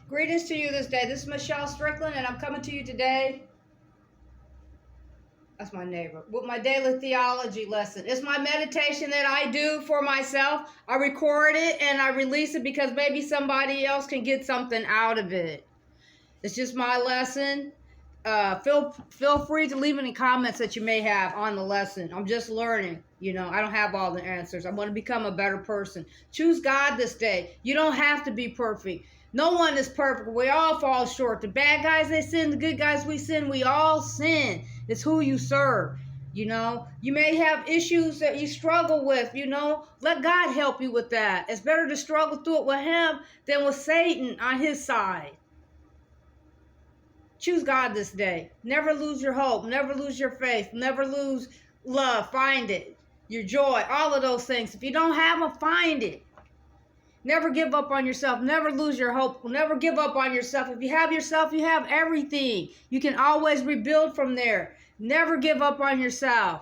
Greetings to you this day. This is Michelle Strickland, and I'm coming to you today. That's my neighbor. With my daily theology lesson. It's my meditation that I do for myself. I record it and I release it because maybe somebody else can get something out of it. It's just my lesson. Feel free to leave any comments that you may have on the lesson. I'm just learning. I don't have all the answers. I want to become a better person. Choose God this day. You don't have to be perfect. No one is perfect. We all fall short. The bad guys, they sin. The good guys, we sin. We all sin. It's who you serve. You may have issues that you struggle with. Let God help you with that. It's better to struggle through it with Him than with Satan on his side. Choose God this day. Never lose your hope. Never lose your faith. Never lose love. Find it. Your joy. All of those things. If you don't have them, find it. Never give up on yourself. Never lose your hope. Never give up on yourself. If you have yourself, you have everything. You can always rebuild from there. Never give up on yourself.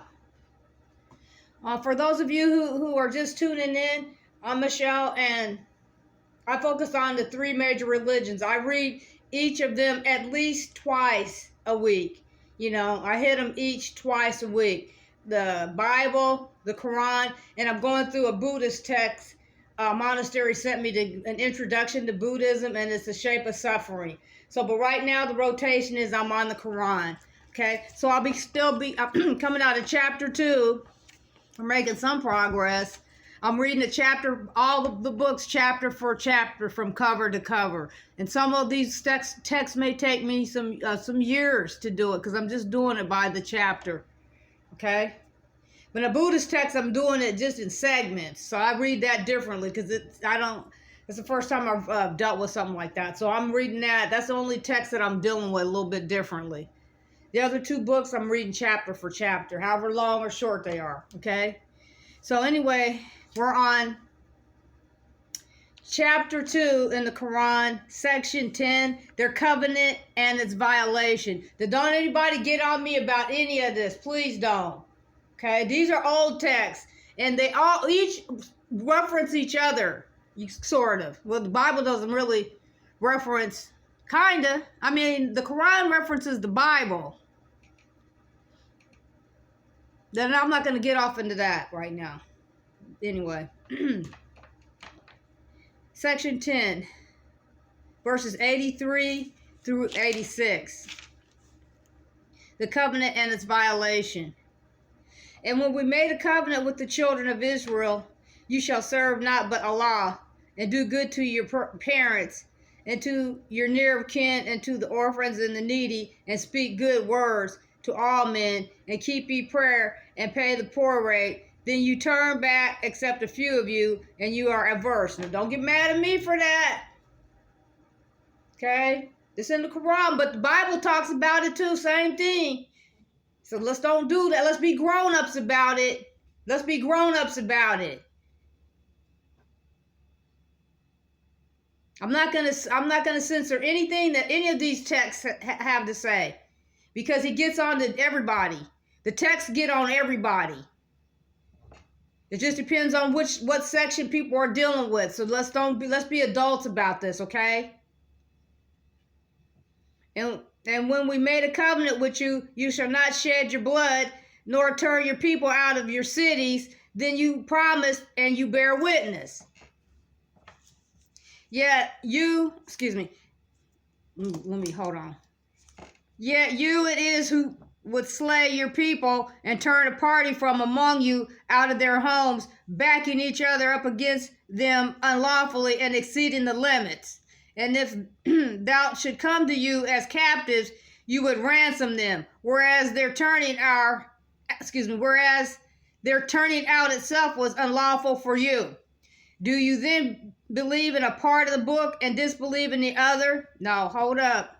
For those of you who are just tuning in, I'm Michelle, and I focus on the 3 major religions. I read each of them at least twice a week. I hit them each twice a week. The Bible, the Quran, and I'm going through a Buddhist text. Monastery sent me an introduction to Buddhism, and it's the shape of suffering. But right now the rotation is I'm on the Quran. Okay, so I'll still be coming out of chapter 2. I'm making some progress. I'm reading a chapter, all of the books, chapter for chapter, from cover to cover. And some of these texts may take me some years to do it because I'm just doing it by the chapter. Okay? But in a Buddhist text, I'm doing it just in segments. So I read that differently because it's the first time I've dealt with something like that. So I'm reading that. That's the only text that I'm dealing with a little bit differently. The other 2 books, I'm reading chapter for chapter, however long or short they are. Okay? So anyway, we're on chapter 2 in the Quran, section 10, their covenant and its violation. Don't anybody get on me about any of this. Please don't. Okay? These are old texts, and they each reference each other, sort of. Well, the Bible doesn't really reference, kinda. The Quran references the Bible. Then I'm not going to get off into that right now. Anyway, section 10, verses 83 through 86. The covenant and its violation. And when we made a covenant with the children of Israel, you shall serve not but Allah, and do good to your parents, and to your near kin, and to the orphans and the needy, and speak good words to all men, and keep ye prayer, and pay the poor rate. Then you turn back, except a few of you, and you are averse. Now, don't get mad at me for that. Okay? It's in the Quran, but the Bible talks about it too. Same thing. So let's don't do that. Let's be grown-ups about it. Let's be grown-ups about it. I'm not gonna censor anything that any of these texts have to say, because it gets on to everybody. The texts get on everybody. It just depends on what section people are dealing with. So let's be adults about this, okay? And when we made a covenant with you, you shall not shed your blood, nor turn your people out of your cities. Then you promised and you bear witness. Yet you, hold on. Yet you it is who would slay your people and turn a party from among you out of their homes, backing each other up against them unlawfully and exceeding the limits. And if thou should come to you as captives, you would ransom them, whereas their turning out itself was unlawful for you. Do you then believe in a part of the book and disbelieve in the other? No, hold up.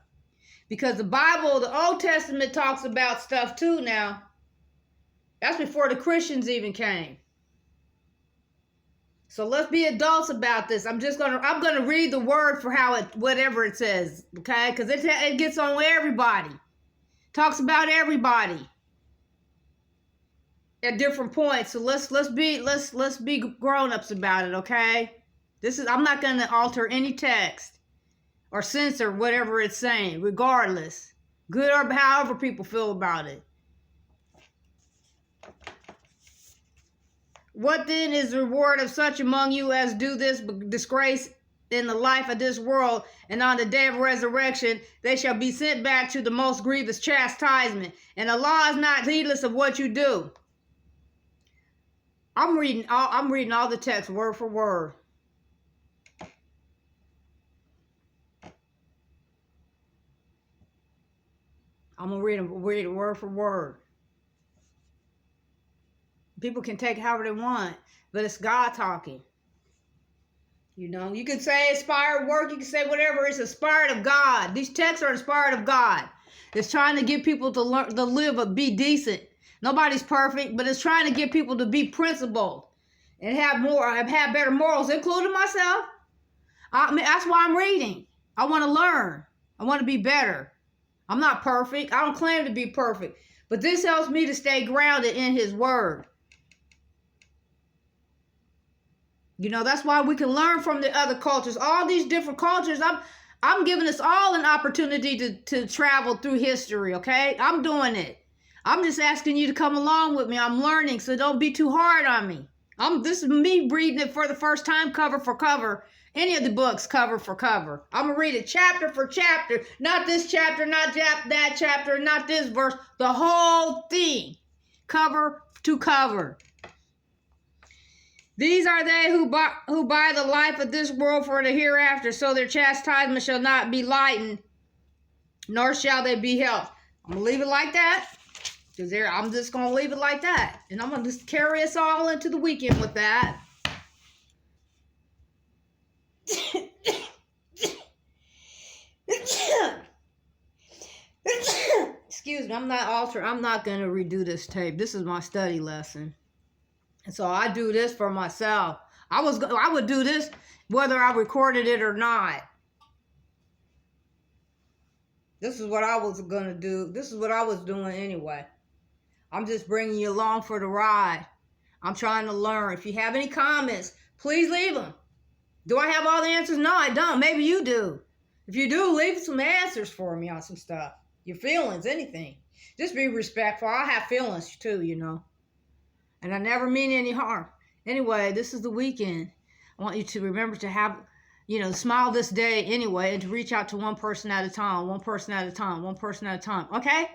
Because the Bible, the Old Testament, talks about stuff too now. That's before the Christians even came. So let's be adults about this. I'm gonna read the word for whatever it says, okay? Because it gets on everybody. Talks about everybody at different points. So let's be grown-ups about it, okay? I'm not gonna alter any text or censor whatever it's saying, regardless. Good or however people feel about it. What then is the reward of such among you as do this disgrace in the life of this world, and on the day of resurrection they shall be sent back to the most grievous chastisement, and Allah is not heedless of what you do. I'm reading all the text word for word. I'm gonna read it word for word. People can take however they want, but it's God talking. You know, you can say inspired work, you can say whatever. It's inspired of God. These texts are inspired of God. It's trying to get people to learn to live and be decent. Nobody's perfect, but it's trying to get people to be principled and have better morals, including myself. That's why I'm reading. I want to learn. I want to be better. I'm not perfect. I don't claim to be perfect, but this helps me to stay grounded in His Word. You know, that's why we can learn from the other cultures. All these different cultures, I'm giving us all an opportunity to travel through history, okay? I'm doing it. I'm just asking you to come along with me. I'm learning, so don't be too hard on me. This is me reading it for the first time, cover for cover. Any of the books, cover for cover. I'm going to read it chapter for chapter. Not this chapter, not that chapter, not this verse. The whole thing, cover to cover. These are they who buy the life of this world for the hereafter, so their chastisement shall not be lightened, nor shall they be helped. I'm going to leave it like that, because I'm just going to leave it like that. And I'm going to just carry us all into the weekend with that. Excuse me, I'm not going to redo this tape. This is my study lesson. And so I do this for myself. I would do this whether I recorded it or not. This is what I was going to do. This is what I was doing anyway. I'm just bringing you along for the ride. I'm trying to learn. If you have any comments, please leave them. Do I have all the answers? No, I don't. Maybe you do. If you do, leave some answers for me on some stuff. Your feelings, anything. Just be respectful. I have feelings too, you know. And I never mean any harm. Anyway, this is the weekend. I want you to remember to have, smile this day anyway, and to reach out to one person at a time, one person at a time, one person at a time. Okay?